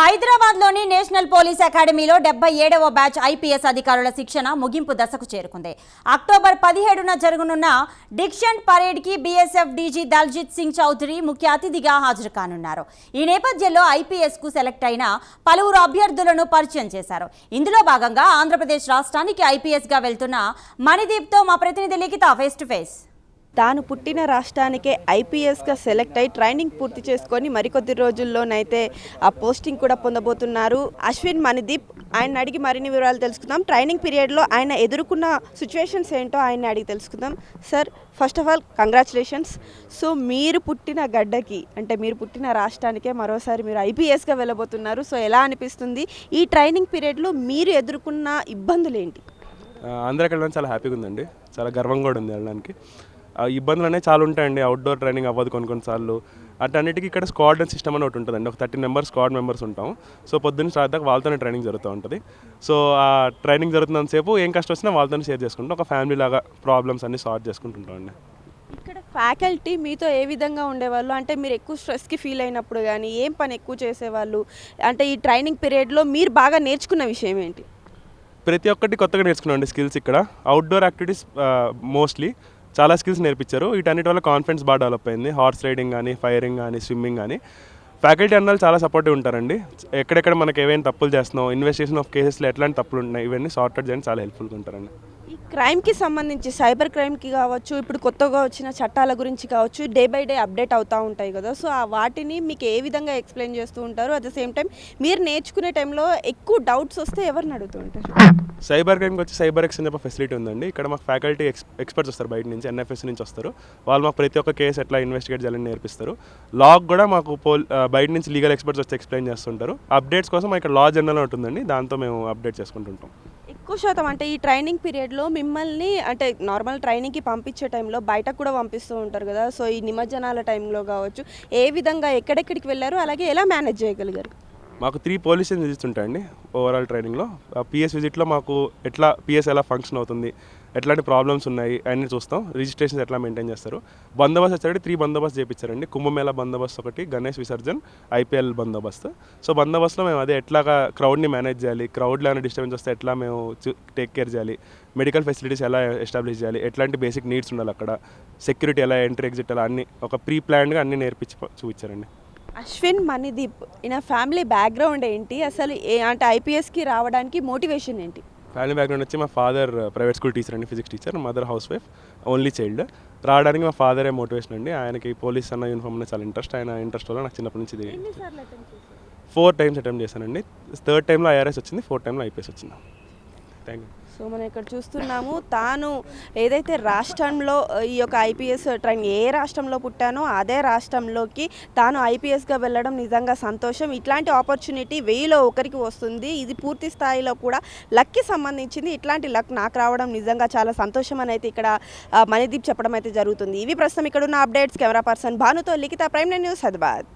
హైదరాబాద్లోని national police అకాడమీలో 77వ batch IPS అధికారుల శిక్షణ ముగింపు దశకు చేరుకుంది. అక్టోబర్ 17న జరగనున్న డిక్షన్ పరేడ్కి బీఎస్ఎఫ్ డీజీ దల్జిత్ సింగ్ చౌదరి ముఖ్య అతిథిగా హాజరు కానున్నారు. ఈ నేపథ్యంలో ఐపీఎస్కు సెలెక్ట్ అయిన పలువురు అభ్యర్థులను పరిచయం చేశారు. ఇందులో భాగంగా ఆంధ్రప్రదేశ్ రాష్ట్రానికి ఐపీఎస్గా వెళ్తున్న మణిదీప్తో మా ప్రతినిధి లిఖిత ఫేస్ టు ఫేస్. తాను పుట్టిన రాష్ట్రానికే ఐపీఎస్గా సెలెక్ట్ అయి ట్రైనింగ్ పూర్తి చేసుకొని మరికొద్ది రోజుల్లోనైతే ఆ పోస్టింగ్ కూడా పొందబోతున్నారు అశ్విన్ మణిదీప్. ఆయన అడిగి మరిన్ని వివరాలు తెలుసుకుందాం. ట్రైనింగ్ పీరియడ్లో ఆయన ఎదుర్కొన్న సిచ్యువేషన్స్ ఏంటో ఆయన అడిగి తెలుసుకుందాం. Sir, first of all congratulations. So మీరు పుట్టిన గడ్డకి, అంటే మీరు పుట్టిన రాష్ట్రానికే మరోసారి మీరు ఐపీఎస్గా వెళ్ళబోతున్నారు. సో ఎలా అనిపిస్తుంది? ఈ ట్రైనింగ్ పీరియడ్లో మీరు ఎదుర్కొన్న ఇబ్బందులు ఏంటి? ఆంధ్రాకి వెళ్ళడానికి చాలా హ్యాపీగా ఉందండి. చాలా గర్వంగా కూడా ఉంది వెళ్ళడానికి. ఇబ్బందులు అనేవి చాలా ఉంటాయండి. అవుట్డోర్ ట్రైనింగ్ అవ్వదు కొన్నిసార్లు. అన్నిటికీ ఇక్కడ స్క్వాడ్ సిస్టమ్ అని ఒకటి ఉంటుందండి. ఒక 13 మెంబర్స్ స్క్వాడ్ మెంబర్స్ ఉంటాం. సో పొద్దున్న స్టార్ట్ దాకా వాళ్ళతోనే ట్రైనింగ్ జరుగుతూ ఉంటుంది. సో ఆ ట్రైనింగ్ జరుగుతున్నంతసేపు ఏం కష్టం వచ్చినా వాళ్ళతోనే షేర్ చేసుకుంటాం. ఒక ఫ్యామిలీ లాగా ప్రాబ్లమ్స్ అన్ని సాల్వ్ చేసుకుంటుంటామండి. ఇక్కడ ఫ్యాకల్టీ మీతో ఏ విధంగా ఉండేవాళ్ళు? అంటే మీరు ఎక్కువ స్ట్రెస్కి ఫీల్ అయినప్పుడు కానీ ఏం పని ఎక్కువ చేసేవాళ్ళు? అంటే ఈ ట్రైనింగ్ పీరియడ్లో మీరు బాగా నేర్చుకున్న విషయం ఏంటి? ప్రతి ఒక్కటి కొత్తగా నేర్చుకున్నామండి స్కిల్స్. ఇక్కడ అవుట్డోర్ యాక్టివిటీస్ మోస్ట్లీ చాలా స్కిల్స్ నేర్పించారు. వీటన్నిటి వల్ల కాన్ఫిడెన్స్ బాగా డెవలప్ అయింది. హార్స్ రైడింగ్ కానీ, ఫైరింగ్ కానీ, స్విమ్మింగ్ కానీ. ఫ్యాకల్టీ అన్నలు చాలా సపోర్టివ్ ఉంటారండి. ఎక్కడెక్కడ మనకి ఏవైనా తప్పులు చేస్తున్నాం, ఇన్వెస్టిగేషన్ ఆఫ్ కేసెస్లో ఎట్లాంటి తప్పులు ఉన్నాయి, ఇవన్నీ సార్ట్ అవుట్ చేయడానికి చాలా హెల్ప్ఫుల్గా ఉంటారండి. ఈ క్రైమ్కి సంబంధించి, సైబర్ క్రైమ్కి కావచ్చు, ఇప్పుడు కొత్తగా వచ్చిన చట్టాల గురించి కావచ్చు, డే బై డే అప్డేట్ అవుతూ ఉంటాయి కదా. సో ఆ వాటిని మీకు ఏ విధంగా ఎక్స్ప్లెయిన్ చేస్తూ ఉంటారు? అట్ ద సేమ్ టైం మీరు నేర్చుకునే టైంలో ఎక్కువ డౌట్స్ వస్తే ఎవరిని అడుగుతూ ఉంటారు? సైబర్ క్రైమ్కి వచ్చి సైబర్ ఎక్స్ అని చెప్పి ఫెసిలిటీ ఉందండి. ఇక్కడ మాకు ఫ్యాకల్టీ ఎక్స్పర్ట్స్ వస్తారు, బయట నుంచి ఎన్ఎఫ్ఎస్ నుంచి వస్తారు. వాళ్ళు మాకు ప్రతి ఒక్క కేసు ఎట్లా ఇన్వెస్టిగేట్ చేయాలని నేర్పిస్తారు. లాగ్ కూడా మాకు బయట నుంచి లీగల్ ఎక్స్పర్ట్స్ వచ్చి ఎక్స్ప్లెయిన్ చేస్తుంటారు. అప్డేట్స్ కోసం ఇక్కడ లా జర్నల్ ఉంటుందండి, దాంతో మేము అప్డేట్ చేసుకుంటుంటాం. ఎక్కువ శాతం అంటే ఈ ట్రైనింగ్ పీరియడ్లో మిమ్మల్ని అంటే నార్మల్ ట్రైనింగ్కి పంపించే టైంలో బయటకు కూడా పంపిస్తూ ఉంటారు కదా. సో ఈ నిమజ్జనాల టైంలో కావచ్చు, ఏ విధంగా ఎక్కడెక్కడికి వెళ్ళారు, అలాగే ఎలా మేనేజ్ చేయగలిగారు? మాకు 3 పోలీస్ స్టేషన్ విజిట్స్ ఉంటాయండి ఓవరాల్ ట్రైనింగ్లో. పిఎస్ విజిట్లో మాకు ఎట్లా పిఎస్ ఎలా ఫంక్షన్ అవుతుంది, ఎట్లాంటి ప్రాబ్లమ్స్ ఉన్నాయి అన్నీ చూస్తాం. రిజిస్ట్రేషన్స్ ఎట్లా మెయింటైన్ చేస్తారు. బందోబస్తు వచ్చేటప్పుడు 3 బందోబస్తు చేయించారండి. కుంభమేళా బందోబస్తు ఒకటి, గణేష్ విసర్జన్, ఐపీఎల్ బందోబస్తు. సో బందోబస్తులో మేము అదే ఎట్లాగా క్రౌడ్ని మేనేజ్ చేయాలి, క్రౌడ్లో ఏమైనా డిస్టర్బెన్స్ వస్తే ఎట్లా మేము టేక్ కేర్ చేయాలి, మెడికల్ ఫెసిలిటీస్ ఎలా ఎస్టాబ్లిష్ చేయాలి, ఎట్లాంటి బేసిక్ నీడ్స్ ఉండాలి అక్కడ, సెక్యూరిటీ ఎలా, ఎంట్రీ ఎగ్జిట్ ఎలా, అన్నీ ఒక ప్రీ ప్లాన్డ్గా అన్నీ నేర్పించి చూపించారండి. అశ్విన్ మణిదీప్, ఈయన ఫ్యామిలీ బ్యాక్గ్రౌండ్ ఏంటి? అసలు అంటే ఐపీఎస్కి రావడానికి మోటివేషన్ ఏంటి? ఫ్యామిలీ బ్యాక్గ్రౌండ్ వచ్చి మా ఫాదర్ ప్రైవేట్ స్కూల్ టీచర్ అండి, physics teacher. Mother house wife, only child. రావడానికి మా ఫాదరే మోటివేషన్ అండి. ఆయనకి పోలీస్ అన్న యూనిఫామ్ అన్న చాలా ఇంట్రెస్ట్. ఆయన ఇంట్రెస్ట్ వల్ల నాకు చిన్నప్పటి నుంచి 4 టైమ్స్ అటెంప్ట్ చేశానండి. 3rd టైంలో ఐఆర్ఎస్ వచ్చింది, 4th టైంలో ఐపీఎస్ వచ్చింది. Thank you. సో మనం ఇక్కడ చూస్తున్నాము, తాను ఏదైతే రాష్ట్రంలో ఈ యొక్క ఐపీఎస్ ట్రైన్, ఏ రాష్ట్రంలో పుట్టానో అదే రాష్ట్రంలోకి తాను ఐపీఎస్గా వెళ్ళడం నిజంగా సంతోషం. ఇట్లాంటి ఆపర్చునిటీ 1000లో ఒకరికి వస్తుంది. ఇది పూర్తి స్థాయిలో కూడా లక్కి సంబంధించింది. ఇట్లాంటి లక్ నాకు రావడం నిజంగా చాలా సంతోషం అని అయితే ఇక్కడ మణిదీప్ చెప్పడం అయితే జరుగుతుంది. ఇవి ప్రస్తుతం ఇక్కడ ఉన్న అప్డేట్స్. కెమెరా పర్సన్ భానుతో లిఖిత, ప్రైమ్9 న్యూస్, హైదరాబాద్.